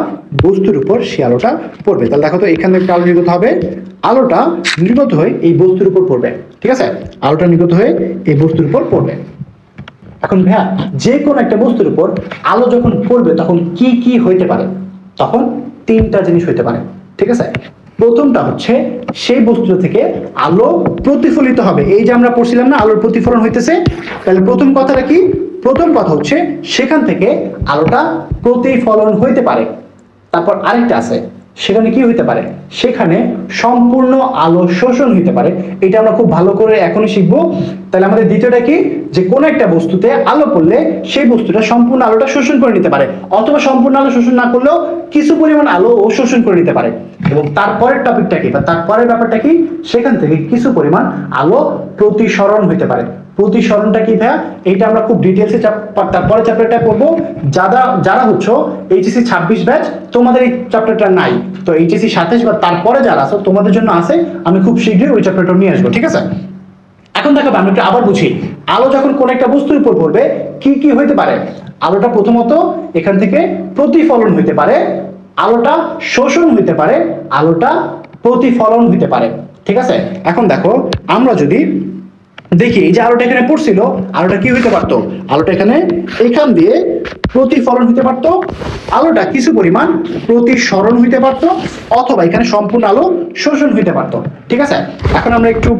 বস্তুর উপর সে আলোটা পড়বে। তাহলে দেখো তো এখানে একটা আলো নির্গত হবে, আলোটা নির্গত হয়ে এই বস্তুর উপর পড়বে, ঠিক আছে? আলোটা নির্গত হয়ে এই বস্তুর উপর পড়বে। এখন ভাইয়া যে কোনো একটা বস্তুর উপর আলো যখন পড়বে তখন কি কি হইতে পারে? তখন তিনটা জিনিস হইতে পারে, ঠিক আছে? প্রথমটা হচ্ছে সেই বস্তু থেকে আলো প্রতিফলিত হবে। এই যে আমরা পড়ছিলাম না আলোর প্রতিফলন হইতেছে, তাহলে প্রথম কথাটা কি? প্রথম কথা হচ্ছে সেখান থেকে আলোটা প্রতিফলন হইতে পারে। তারপর আরেকটা আছে, সেখানে কি হইতে পারে? সেখানে সম্পূর্ণ আলো শোষণ হইতে পারে। এটা আমরা খুব ভালো করে এখনই শিখবো। তাহলে আমাদের দ্বিতীয়টা কি? যে কোনো একটা বস্তুতে আলো পড়লে সেই বস্তুটা সম্পূর্ণ আলোটা শোষণ করে নিতে পারে, অথবা সম্পূর্ণ আলো শোষণ না করলেও কিছু পরিমাণ আলো ও শোষণ করে নিতে পারে। এবং তারপরের টপিকটা কি বা তারপরের ব্যাপারটা কি? সেখান থেকে কিছু পরিমাণ আলো প্রতিসরণ হইতে পারে। প্রতিসরণটা কি ভাইয়া? এইটা আমরা খুব ডিটেইলসে তারপরে চ্যাপ্টারটা পড়বো। যারা হচ্ছে এইচএসসি 26 ব্যাচ, তোমাদের এই চ্যাপ্টারটা নাই, তো এইচএসসি 27 বা তারপরে যারা আছে তোমাদের জন্য আছে, আমি খুব শীঘ্রই ওই চ্যাপ্টারটা নিয়ে আসবো, ঠিক আছে? এখন দেখো আমি একটু আবার বুঝি, আলো যখন কোন একটা বস্তুর উপর পড়বে কি কি হইতে পারে? আলোটা প্রথমত এখান থেকে প্রতিফলন হইতে পারে, আলোটা শোষণ হইতে পারে, আলোটা প্রতিফলন হইতে পারে, ঠিক আছে? এখন দেখো আমরা যদি দেখি এই যে আলোটা এখানে পড়ছিল, আলোটা কি হইতে পারতো? আলোটা এখান দিয়ে প্রতিফলন হইতে পারতো, আলোটা কিছু পরিমাণ প্রতিসরণ হইতে পারতো, অথবা এখানে সম্পূর্ণ আলো শোষণ হইতে পারতো, ঠিক আছে? এখন আমরা একটু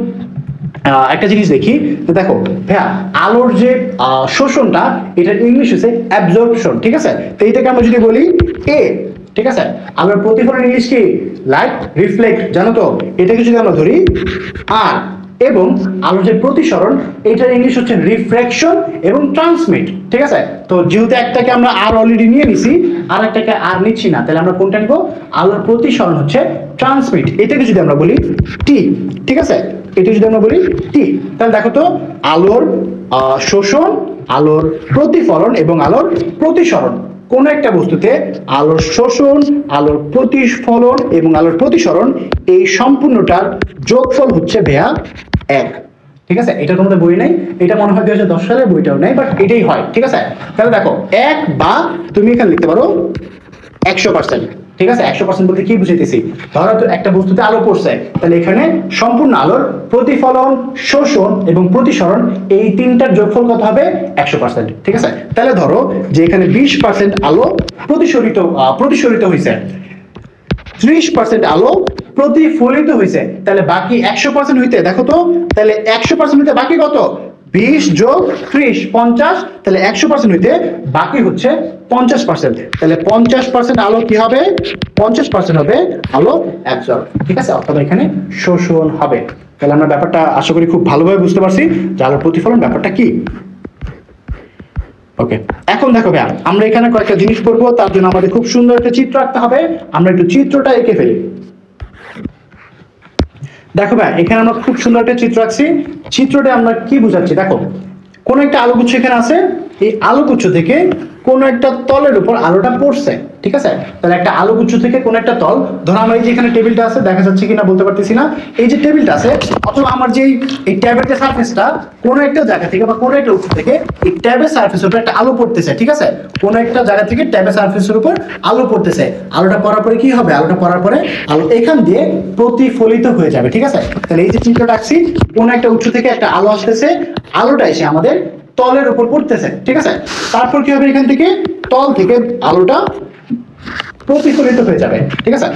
একটা জিনিস দেখি। তো দেখো ভাইয়া আলোর যে শোষণটা, এটার ইংলিশ হচ্ছে অ্যাবজর্পশন, ঠিক আছে? তো এইটাকে আমরা যদি বলি এ, ঠিক আছে? আলোর প্রতিফলন ইংলিশ কি? লাইট রিফ্লেক্ট, জানো তো? এটাকে যদি আমরা ধরি আর, এবং আলোর যে প্রতিসরণ এটার ইংলিশ হচ্ছে রিফ্র্যাকশন এবং ট্রান্সমিট, ঠিক আছে? তো যেহেতু একটাকে আমরা আর অলরেডি নিয়ে নিছি, আর একটাকে আর নিচ্ছি না, তাহলে আমরা কোনটা নিব? আলোর প্রতিসরণ হচ্ছে ট্রান্সমিট। এটাকে যদি আমরা বলি টি, ঠিক আছে? এটা যদি আমরা বলি টি, তাহলে দেখো তো আলোর শোষণ, আলোর প্রতিফলন এবং আলোর প্রতিসরণ, কোন একটা বস্তুতে আলোর শোষণ, আলোর প্রতিফলন এবং আলোর প্রতিসরণ, এই সম্পূর্ণটার যোগফল হচ্ছে ভাইয়া 1, ঠিক আছে? এটা তোমাদের বই নাই, এটা মনে হয় 2010 সালের বইটাও নাই, বাট এটাই হয়, ঠিক আছে? তাহলে দেখো 1 বা তুমি এখানে লিখতে পারো 100%, ঠিক আছে? 100% বলতে কি বুঝাইতেছি? ধরো তো একটা বস্তুতে আলো পড়ছে, তাহলে এখানে সম্পূর্ণ আলোর প্রতিফলন, শোষণ এবং প্রতিসরণ, এই তিনটার যোগফল কত হবে? 100%, ঠিক আছে? তাহলে ধরো যে এখানে 20% আলো প্রতিসরিত হয়েছে, 30% আলো প্রতিফলিত হয়েছে, তাহলে বাকি 100% হইতে দেখো তো, তাহলে 100% হইতে বাকি কত? 20 যোগ 30 50, তাহলে 100% হইতে বাকি হচ্ছে 50%। তাহলে 50% আলো কি হবে? 50% হবে আলো অ্যাবজর্ব, ঠিক আছে? অথবা এখানে শোষণ হবে। তাহলে আমরা ব্যাপারটা আশা করি খুব ভালোভাবে বুঝতে পারছি যে আলোর প্রতিফলন ব্যাপারটা কি। ওকে, এখন দেখো ভাইয়া আমরা এখানে কয়েকটা জিনিস করবো, তার জন্য আমাদের খুব সুন্দর একটা চিত্র আঁকতে হবে। আমরা একটু চিত্রটা এঁকে ফেলি। দেখো ভাই এখানে আমরা খুব সুন্দর একটা চিত্র আঁকছি। চিত্রটা আমরা কি বুঝাচ্ছি? দেখো কোন একটা আলোকগুচ্ছ এখানে আছে, এই আলোকগুচ্ছ থেকে কোন একটা তলের উপর আলোটা পড়ছে, ঠিক আছে? তাহলে একটা আলোকগুচ্ছ থেকে কোন একটা তল, ধরো আমার এই যে এখানে টেবিলটা আছে, দেখা যাচ্ছে কিনা বলতে পারতেছি না, এই যে টেবিলটা আছে, অথবা আমার যে এই ট্যাবের যে সারফেসটা, কোন একটা জায়গা থেকে বা কোন একটা উৎস থেকে এই ট্যাবের সারফেসের উপর একটা আলো পড়তেছে, ঠিক আছে? কোন একটা জায়গা থেকে ট্যাবের সারফেসের উপর আলো পড়তেছে, আলোটা পড়ার পরে কি হবে? আলোটা পড়ার পরে আলো এখান দিয়ে প্রতিফলিত হয়ে যাবে, ঠিক আছে? তাহলে এই যে চিত্রটা আঁকছি, কোন একটা উৎস থেকে একটা আলো আসতেছে, আলোটা এসে আমাদের তলের উপর পড়তেছে, ঠিক আছে? তারপর কি হবে? এখান থেকে তল থেকে আলোটা প্রতিফলিত হয়ে যাবে, ঠিক আছে?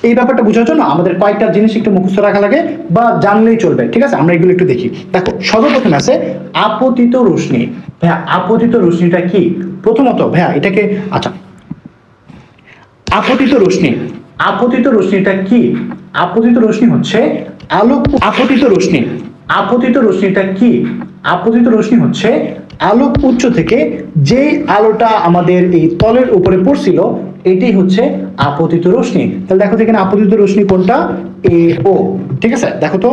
এই ব্যাপারটা বোঝার জন্য আমাদের কয়েকটা জিনিস একটু মুখস্থ রাখা লাগে বা জানলেই চলবে, ঠিক আছে? আমরা এগুলো একটু দেখি। দেখো সর্বপ্রথম আছে আপতিত রশ্মি। ভাইয়া আপতিত রশ্মিটা কি? প্রথমত ভাইয়া এটাকে, আচ্ছা, আপতিত রশ্মিটা কি? আপতিত রশ্মি হচ্ছে আপতিত রশ্মি আপতিত রশ্মিটা কি? আপতিত রশ্মি হচ্ছে আলোক উৎস থেকে যে আলোটা আমাদের এই তলের উপরে পড়ছিল এটাই হচ্ছে আপতিত রশ্মি। তাহলে দেখো এখানে আপতিত রশ্মি কোনটা? এ ও। ঠিক আছে, দেখো তো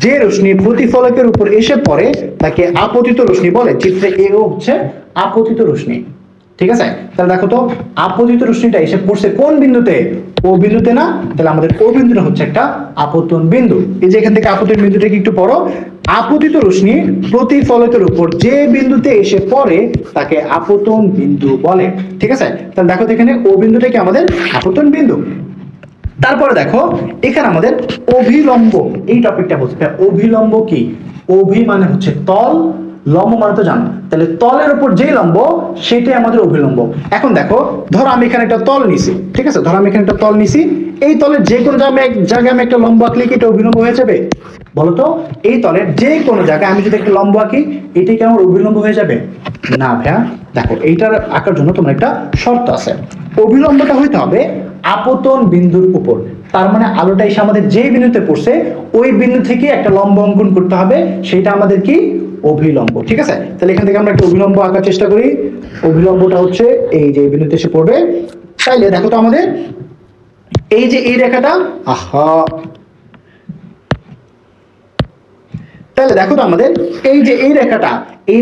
যে রশ্মি প্রতিফলকের উপর এসে পড়ে তাকে আপতিত রশ্মি বলে। চিত্রে এ ও হচ্ছে আপতিত রশ্মি। ঠিক আছে, তাহলে দেখো তো আপতিত রশ্মিটা এসে পড়ছে কোন বিন্দুতে? ও বিন্দুতে না? তাহলে আমাদের ও বিন্দুটা হচ্ছে একটা আপতন বিন্দু। এই যে এখান থেকে আপতন বিন্দুটাকে একটু পড়ো। আপতিত রশ্মি প্রতিফলকের উপর যে বিন্দুতে এসে পড়ে তাকে আপতন বিন্দু বলে। ঠিক আছে, তাহলে দেখো এখানে ও বিন্দুটা কি আমাদের আপতন বিন্দু। তারপরে দেখো এখানে আমাদের অভিলম্ব এই টপিকটা বলছে। অভিলম্ব কি? অভি মানে হচ্ছে তল, লম্ব মানে তো জানো, তাহলে তলের উপর যেই লম্ব সেটাই আমাদের অভিলম্ব। এখন দেখো ধরো আমি এখানে একটা তল নিছি, ঠিক আছে, ধরো আমি এখানে একটা তল নিছি, এই তলের যে কোনো জায়গায় আমি একটা লম্ব আঁকলে কি এটা অভিলম্ব হয়ে যাবে? বলতো এই তলের যে কোনো জায়গায় আমি যদি একটা লম্ব আঁকি এটাই কি আমার অভিলম্ব হয়ে যাবে? না ভাইয়া, দেখো এইটার আঁকার জন্য তোমার একটা শর্ত আছে। অভিলম্বটা হইতে হবে আপতন বিন্দুর উপর। তার মানে আলোটা এসে আমাদের যে বিন্দুতে পড়ছে ওই বিন্দু থেকে একটা লম্ব অঙ্কন করতে হবে, সেটা আমাদের কি? অভিলম্ব। ঠিক আছে, তাহলে এখান থেকে আমরা একটা অভিলম্ব আঁকার চেষ্টা করি। অভিলম্বটা হচ্ছে এই যে বিন্দুতে এসে পড়বে। তাইলে দেখো তো আমাদের এই যে এই রেখাটা, আহা, তাহলে দেখো তো আমাদের এই যে এই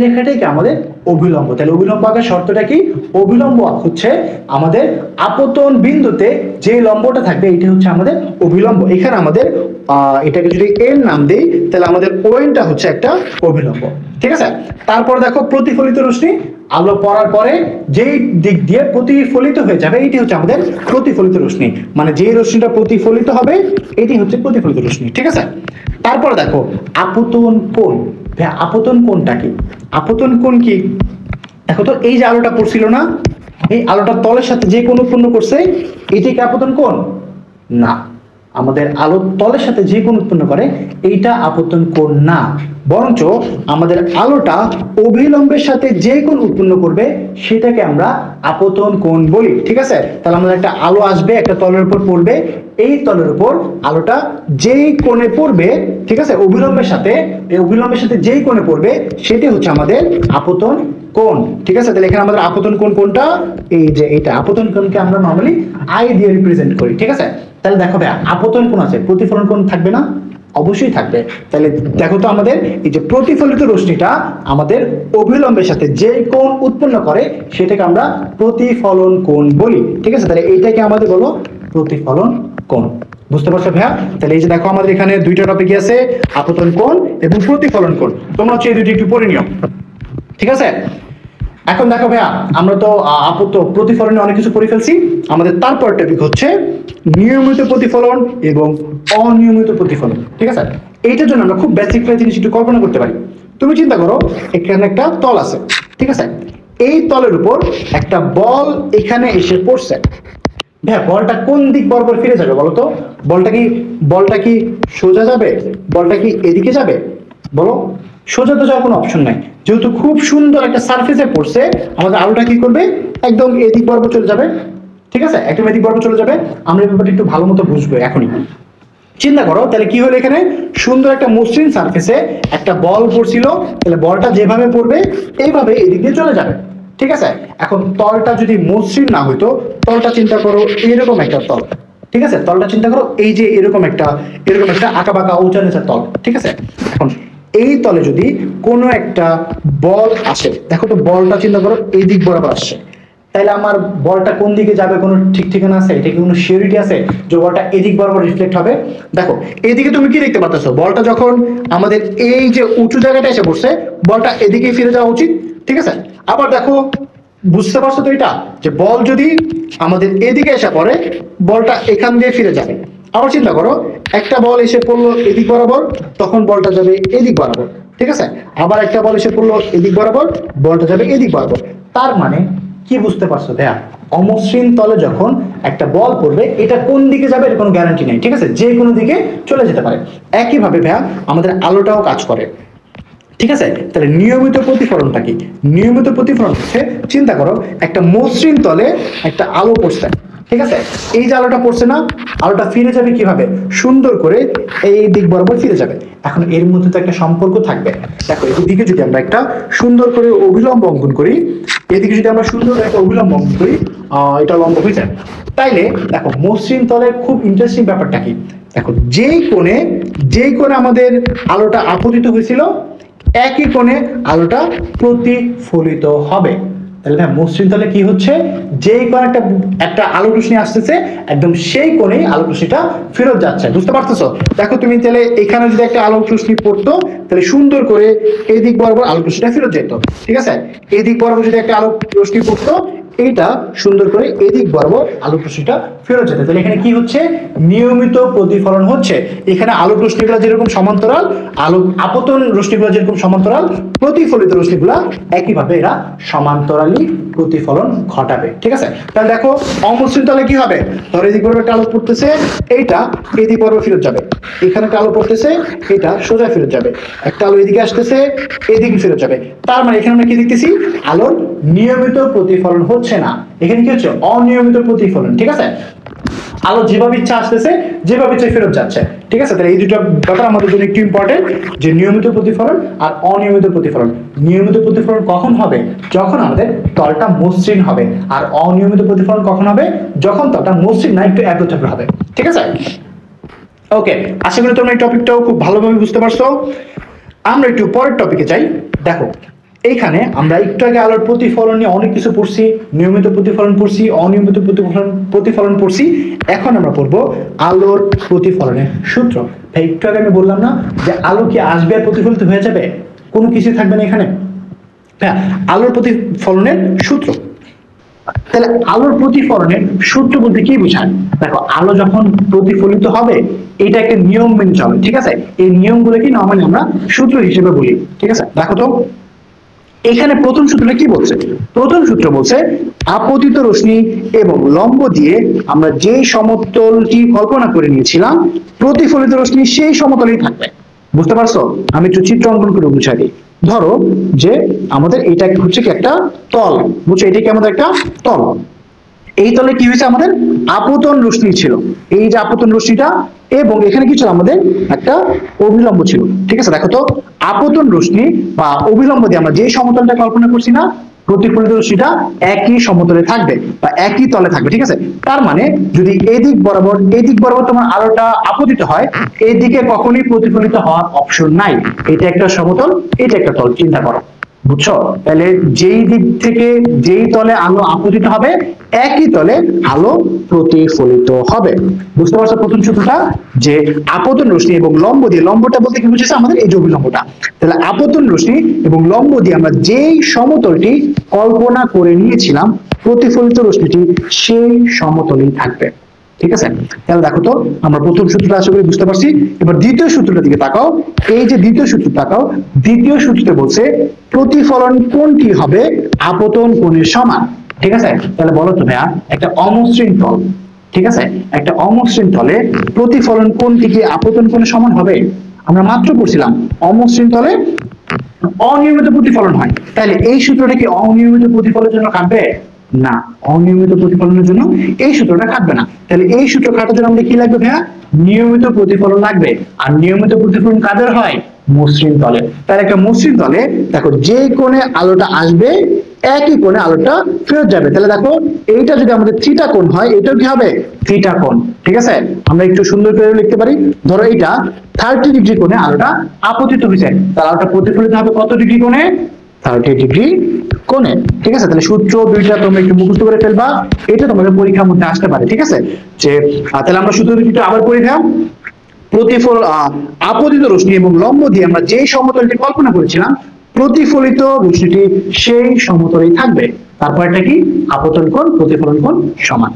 রেখাটাই কি আমাদের অভিলম্ব। তাহলে অভিলম্ব আঁকার শর্তটা কি? অভিলম্ব হচ্ছে আমাদের আপতন বিন্দুতে যে লম্বটা থাকবে এটা হচ্ছে আমাদের অভিলম্ব। এখানে আমাদের এটাকে যদি এর নাম দেই তাহলে আমাদের ওএনটা হচ্ছে একটা অভিলম্ব। ঠিক আছে, তারপর দেখো প্রতিফলিত রশ্মি আলো পড়ার পরে যেই দিক দিয়ে প্রতিফলিত হয়ে যাবে এটি হচ্ছে আমাদের প্রতিফলিত রশ্মি। মানে যে রশ্মিটা প্রতিফলিত হবে এটি হচ্ছে প্রতিফলিত রশ্মি। ঠিক আছে, তারপর দেখো আপতন কোণ। আপতন কোণটা কি? আপতন কোণ কি? দেখো তো এই যে আলোটা পড়ছিল না, এই আলোটা তলের সাথে যে কোণ উৎপন্ন করছে এটি কি আপতন কোণ? না, আমাদের আলোর তলের সাথে যে কোণ উৎপন্ন করে এইটা আপতন কোণ না, বরঞ্চ আমাদের আলোটা অভিলম্বের সাথে যে কোণ উৎপন্ন করবে সেটাকে আমরা আপতন কোণ বলি। ঠিক আছে, তাহলে আমাদের একটা আলো আসবে একটা তলের উপর পড়বে, এই তলের উপর আলোটা যেই কোণে পড়বে, ঠিক আছে, অভিলম্বের সাথে, এই অভিলম্বের সাথে যেই কোণে পড়বে সেটি হচ্ছে আমাদের আপতন কোণ। ঠিক আছে, তাহলে এখানে আমাদের আপতন কোণ কোনটা? এই যে এটা আপতন কোণকে আমরা নরমালি আই দিয়ে রিপ্রেজেন্ট করি। ঠিক আছে, তাহলে দেখো ভাই আপতন কোণ আছে, প্রতিফলন কোণ থাকবে না? অবশ্যই থাকবে। তাহলে দেখো তো আমাদের এই যে প্রতিফলিত রশ্মিটা আমাদের অভিলম্বের সাথে যে কোণ উৎপন্ন করে সেটাকে আমরা প্রতিফলন কোণ বলি। ঠিক আছে, তাহলে এইটাকে আমাদের বলো প্রতিফলন কোণ। বুঝতে পারছো ভাইয়া? তাহলে এই যে দেখো আমাদের এখানে দুইটা টপিক আছে, আপতন কোণ এবং প্রতিফলন কোণ। তোমরা হচ্ছে এই দুইটি একটু পড়ে নিও। ঠিক আছে, এখন দেখো ভাইয়া আমরা তো প্রতিফলনে অনেক কিছু পড়ে ফেলছি। আমাদের তারপর টপিক হচ্ছে নিয়মিত প্রতিফলন এবং অনিয়মিত প্রতিফলন। ঠিক আছে, এইটার জন্য আমরা খুব বেসিক জিনিস একটু কল্পনা করতে পারি। তুমি চিন্তা করো এখানে একটা তল আছে, ঠিক আছে, এই তলের উপর একটা বল এখানে এসে পড়ছে। ভাইয়া বলটা কোন দিক বরাবর ফিরে যাবে বলো তো? বলটা কি সোজা যাবে? বলটা কি এদিকে যাবে? বলো, সোজা তো যাওয়ার কোনো অপশন নাই। যেহেতু খুব সুন্দর একটা সারফেসে পড়ছে আমাদের আলোটা কি করবে? একদম এদিক বরাবর চলে যাবে। ঠিক আছে, একদম এদিক বরাবর চলে যাবে। আমরা এই ব্যাপারটা একটু ভালো মতো বুঝবো এখনই। চিন্তা করো তাহলে কি হলো, এখানে সুন্দর একটা মসৃণ সারফেসে একটা বল পড়ছিল, তাহলে বলটা যেভাবে পড়বে এইভাবে এদিক দিয়ে চলে যাবে। ঠিক আছে, এখন তলটা যদি মসৃণ না হইতো, তলটা চিন্তা করো এরকম একটা তল। ঠিক আছে, তলটা চিন্তা করো এই যে এরকম একটা আঁকা বাঁকা উঁচা নিচা তল। ঠিক আছে, এখন এই তলে যদি কোনো একটা বল আসে, দেখো তো বলটা চিন্তা করো এই দিক বরাবর আসছে, তাহলে আমার বলটা কোন দিকে যাবে কোনো ঠিক ঠিকানা আছে? এটা কি কোনো সিউরিটি আছে যে বলটা এদিক বরাবর রিফ্লেক্ট হবে? দেখো এদিকে তুমি কি দেখতে পাচ্ছ, বলটা যখন আমাদের এই যে উঁচু জায়গাটা এসে পড়ছে বলটা এদিকেই ফিরে যাওয়া উচিত। ঠিক আছে, আবার দেখো বুঝতে পারছো তো এটা, যে বল যদি আমাদের এদিকে এসে পড়ে বলটা এখান দিয়ে ফিরে যাবে। আবার চিন্তা করো একটা বল এসে পড়লো এদিক বরাবর, তখন বলটা যাবে এদিক বরাবর। ঠিক আছে, আবার একটা বল এসে পড়লো এদিক বরাবর, বলটা যাবে এদিক বরাবর। তার মানে কি বুঝতে পারছো ভাইয়া? অমসৃণ তলে যখন একটা বল পড়বে এটা কোন দিকে যাবে এর কোনো গ্যারান্টি নেই। ঠিক আছে, যে কোনো দিকে চলে যেতে পারে। একইভাবে ভাইয়া আমাদের আলোটাও কাজ করে। ঠিক আছে, তাহলে নিয়মিত প্রতিফলনটা কি? নিয়মিত প্রতিফলন হচ্ছে চিন্তা করো একটা মসৃণ তলে একটা আলো পড়ছে। ঠিক আছে, এই যে আলোটা পড়ছে না, আলোটা ফিরে যাবে কিভাবে, সুন্দর করে এই দিক বরাবর ফিরে যাবে। এখন এর মধ্যে তো একটা সম্পর্ক থাকবে। দেখো এদিকে যদি আমরা একটা সুন্দর করে অভিলম্ব অঙ্কন করি, এদিকে যদি আমরা সুন্দর একটা অভিলম্ব অঙ্কন করি, এটা লম্ব হয়ে যায়। তাইলে দেখো মসৃণ তলের খুব ইন্টারেস্টিং ব্যাপারটা কি, দেখো যেই কোণে আমাদের আলোটা আপতিত হয়েছিল একই কোণে আলোটা প্রতিফলিত হবে। তাহলে ভাই মসৃণ তলে কি হচ্ছে, যেই কোণে একটা আলো রশ্মি আসতেছে একদম সেই কোণেই আলো রশ্মিটা ফেরত যাচ্ছে। বুঝতে পারতেছো? দেখো তুমি তাহলে এখানে যদি একটা আলো রশ্মি পড়তো তাহলে সুন্দর করে এদিক বরাবর আলো রশ্মিটা ফেরত যেত। ঠিক আছে, এদিক বরাবর যদি একটা আলো রশ্মি পড়তো এইটা সুন্দর করে এদিক বরাবর আলোক রশ্মিটা ফেরত যেতে। তাহলে এখানে কি হচ্ছে, নিয়মিত প্রতিফলন হচ্ছে। এখানে আলোক রশ্মিগুলো যেরকম সমান্তরাল, আলোক আপতন রশ্মিগুলো যেরকম সমান্তরাল, প্রতিফলিত রশ্মিগুলো একইভাবে এরা সমান্তরালি প্রতিফলন ঘটাবে। ঠিক আছে, তাহলে দেখো অমসৃণ তলে কি হবে, ধরো এদিক বরাবর একটা আলো পড়তেছে, এইটা এদিক বরাবর ফেরত যাবে, এখানে একটা আলো পড়তেছে, এটা সোজা ফেরত যাবে, একটা আলো এদিকে আসতেছে, এদিকে ফেরত যাবে। তার মানে এখানে আমরা কি দেখতেছি, আলোর নিয়মিত প্রতিফলন হচ্ছে না, এখানে কি হচ্ছে, অনিয়মিত প্রতিফলন। ঠিক আছে, আলো যেভাবে ইচ্ছা আসতেছে, যেভাবে ইচ্ছা ফেরত যাচ্ছে। ঠিক আছে, তাহলে এই দুটো ব্যাপার আমাদের জন্য একটু ইম্পর্টেন্ট, যে নিয়মিত প্রতিফলন আর অনিয়মিত প্রতিফলন। নিয়মিত প্রতিফলন কখন হবে, যখন আমাদের তলটা মসৃণ হবে, আর অনিয়মিত প্রতিফলন কখন হবে, যখন তলটা মসৃণ না একটু একত্র হবে। ঠিক আছে, ওকে, আশা করি তোমরা এই টপিকটাও খুব ভালোভাবে বুঝতে পারছো। আমরা একটু পরের টপিকে যাই। দেখো এইখানে আমরা একটু আগে আলোর প্রতিফলন নিয়ে অনেক কিছু পড়ছি, নিয়মিত প্রতিফলন পড়ছি, অনিয়মিত প্রতিফলন পড়ছি। এখন আমরা পড়বো আলোর প্রতিফলনের সূত্র। তাই একটু আগে আমি বললাম না যে আলো কি আসবে আর প্রতিফলিত হয়ে যাবে, কোনো কিছু থাকবে না এখানে। হ্যাঁ, আলোর প্রতিফলনের সূত্র। তাহলে আলোর প্রতিফলনের সূত্র বলতে কি বোঝায়, দেখো আলো যখন প্রতিফলিত হবে এটা একটা নিয়ম মেনে চলে। ঠিক আছে, এই নিয়মগুলো কি নরমালি আমরা সূত্র হিসেবে বলি। ঠিক আছে, দেখো তো এখানে প্রথম সূত্রটা কি বলছে, প্রথম সূত্র বলছে আপতিত রশ্মি এবং লম্ব দিয়ে আমরা যে সমতলটি কল্পনা করে নিয়েছিলাম প্রতিফলিত রশ্মি সেই সমতলেই থাকবে। বুঝতে পারছো, আমি একটু চিত্র অঙ্কন করে বুঝাই দিই। ধরো যে আমাদের এটা হচ্ছে কি একটা তল, বুঝছো, এটা কি আমাদের একটা তল। এই তলে কি হয়েছে, আমাদের আপতন রশ্মি ছিল, এই যে আপতন রশ্মিটা, এবং এখানে কি ছিল, আমাদের একটা অভিলম্ব ছিল। ঠিক আছে, দেখো তো আপতন রশ্মি বা অভিলম্ব দিয়ে আমরা যে সমতলটা কল্পনা করছি না, প্রতিফলিত রশ্মিটা একই সমতলে থাকবে বা একই তলে থাকবে। ঠিক আছে, তার মানে যদি এদিক বরাবর তোমার আলোটা আপতিত হয়, এদিকে কখনোই প্রতিফলিত হওয়ার অপশন নাই। এটা একটা সমতল, এটা একটা তল, চিন্তা করো। বুঝছো, তাহলে যেই দিক থেকে যেই তলে আলো আপতিত হবে একই তলে আলো প্রতিফলিত হবে। বুঝতে পারছো প্রথম সূত্রটা, যে আপতন রশ্মি এবং লম্ব দিয়ে, লম্বটা বলতে কি বুঝেছে, আমাদের এই যে অভিলম্বটা। তাহলে আপতন রশ্মি এবং লম্ব দিয়ে আমরা যেই সমতলটি কল্পনা করে নিয়েছিলাম প্রতিফলিত রশ্মিটি সেই সমতলেই থাকবে। ঠিক আছে, তাহলে দেখো তো আমরা প্রথম সূত্রটা আশা করি বুঝতে পারছি। এবার দ্বিতীয় সূত্রটার দিকে তাকাও, এই যে দ্বিতীয় সূত্র তাকাও, দ্বিতীয় সূত্রতে বলছে প্রতিফলন কোণটি হবে আপতন কোণের সমান। ঠিক আছে, তাহলে বলো তো ভাইয়া, একটা অমসৃণ তল, ঠিক আছে, একটা অমসৃণ তলে প্রতিফলন কোণটি কি আপতন কোণের সমান হবে? আমরা মাত্র পড়ছিলাম অমসৃণ তলে অনিয়মিত প্রতিফলন হয়, তাহলে এই সূত্রটা কি অনিয়মিত প্রতিফলনের জন্য কাটবে? না, অনিয়মিত প্রতিফলনের জন্য এই সূত্রটা কাটবে না। তাহলে এই সূত্র কাটার জন্য আমাদের কি লাগবে ভাইয়া? নিয়মিত প্রতিফলন লাগবে। আর নিয়মিত প্রতিফলন কাদের হয়? মসৃণ তলে। তাহলে একটা মসৃণ তলে দেখো যে কোণে আলোটা আসবে একই কোণে আলোটা ফেরত যাবে। তাহলে দেখো এইটা যদি আমাদের থিটা কোণ হয়, এটাও কি হবে? থিটা কোণ। ঠিক আছে, আমরা একটু সুন্দর করে লিখতে পারি। ধরো এটা 30 ডিগ্রি কোণে আলোটা আপতিত হয়েছে, তাহলে আলোটা প্রতিফলিত হবে কত ডিগ্রি কোণে? 30 ডিগ্রি কোণে। ঠিক আছে, তাহলে সূত্র দুইটা তোমরা একটু মুখস্থ করে ফেলবা, এটা তোমাদের পরীক্ষার মধ্যে আসতে পারে। ঠিক আছে, যে তাহলে আমরা সূত্র দুটো আবার পড়ে দিলাম। আপতিত রশ্মি এবং লম্ব দিয়ে আমরা যে সমতলটি কল্পনা করেছিলাম প্রতিফলিত রশ্মিটি সেই সমতলেই থাকবে। তারপর এটা কি? আপতন কোণ প্রতিফলন কোণ সমান।